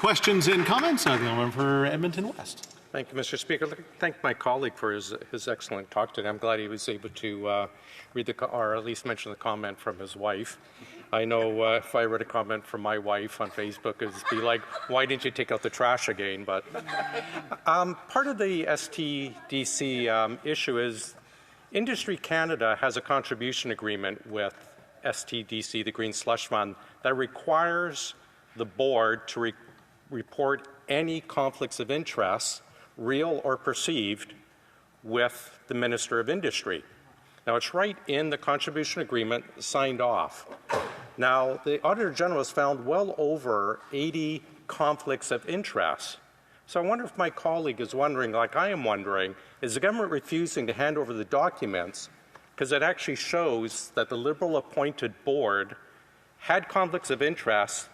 Questions and comments? The member for Edmonton West. Thank you, Mr. Speaker. I'd like to thank my colleague for his excellent talk today. I'm glad he was able to read or at least mention the comment from his wife. I know if I read a comment from my wife on Facebook, it would be like, why didn't you take out the trash again? But part of the STDC issue is Industry Canada has a contribution agreement with STDC, the Green Slush Fund, that requires the board to report any conflicts of interest, real or perceived, with the Minister of Industry. Now, it's right in the contribution agreement signed off. Now, the Auditor General has found well over 80 conflicts of interest. So I wonder if my colleague is wondering, like I am wondering, is the government refusing to hand over the documents because it actually shows that the Liberal-appointed board had conflicts of interest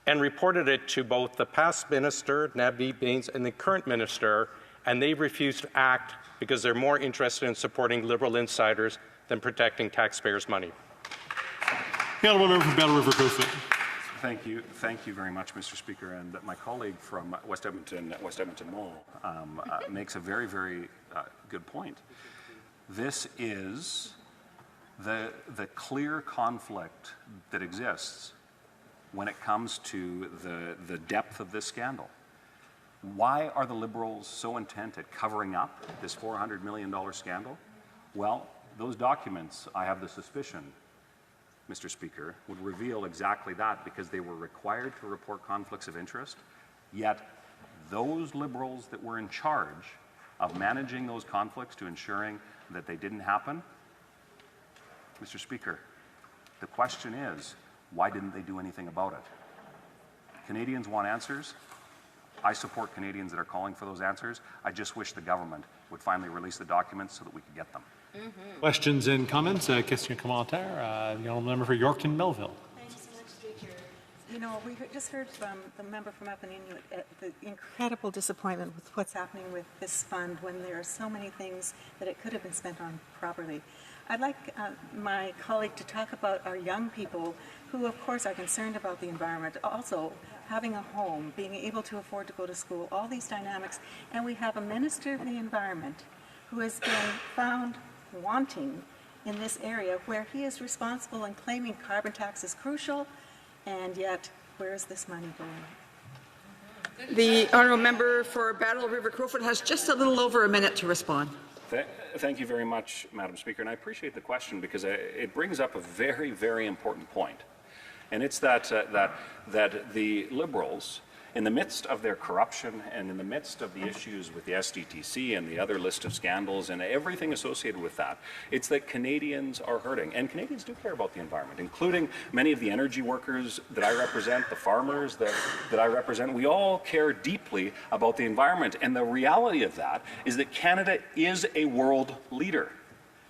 and reported it to both the past minister, Navdeep Bains, and the current minister, and they refused to act because they're more interested in supporting Liberal insiders than protecting taxpayers' money. The honourable member for Battle River Crowfoot. Thank you very much, Mr. Speaker. And my colleague from West Edmonton Mall makes a very, very good point. This is the clear conflict that exists when it comes to the depth of this scandal. Why are the Liberals so intent at covering up this $400 million scandal? Well, those documents, I have the suspicion, Mr. Speaker, would reveal exactly that, because they were required to report conflicts of interest, yet those Liberals that were in charge of managing those conflicts to ensuring that they didn't happen, Mr. Speaker, the question is, why didn't they do anything about it? Canadians want answers. I support Canadians that are calling for those answers. I just wish the government would finally release the documents so that we could get them. Questions and comments? Question commentaire. The honourable member for Yorkton Melville. Thank you so much, Speaker. You know, we just heard from the member from up in Inuit the incredible disappointment with what's happening with this fund when there are so many things that it could have been spent on properly. I'd like my colleague to talk about our young people who, of course, are concerned about the environment, also having a home, being able to afford to go to school, all these dynamics. And we have a Minister of the Environment who has been found wanting in this area where he is responsible and claiming carbon tax is crucial, and yet where is this money going? The honourable member for Battle River Crowfoot has just a little over a minute to respond. Thank you very much, Madam Speaker, and I appreciate the question because it brings up a very, very important point. And it's that the Liberals, in the midst of their corruption and in the midst of the issues with the SDTC and the other list of scandals and everything associated with that, it's that Canadians are hurting. And Canadians do care about the environment, including many of the energy workers that I represent, the farmers that I represent. We all care deeply about the environment. And the reality of that is that Canada is a world leader.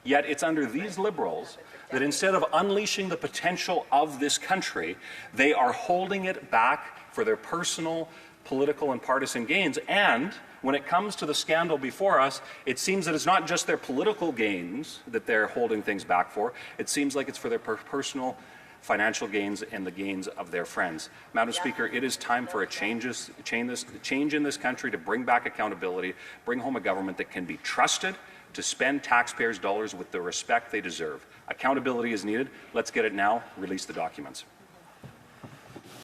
Yet it's under these Liberals that instead of unleashing the potential of this country, they are holding it back for their personal, political, and partisan gains. And when it comes to the scandal before us, it seems that it's not just their political gains that they're holding things back for. It seems like it's for their personal financial gains and the gains of their friends. Madam Speaker, it is time for a change in this country to bring back accountability, bring home a government that can be trusted to spend taxpayers' dollars with the respect they deserve. Accountability is needed. Let's get it now. Release the documents.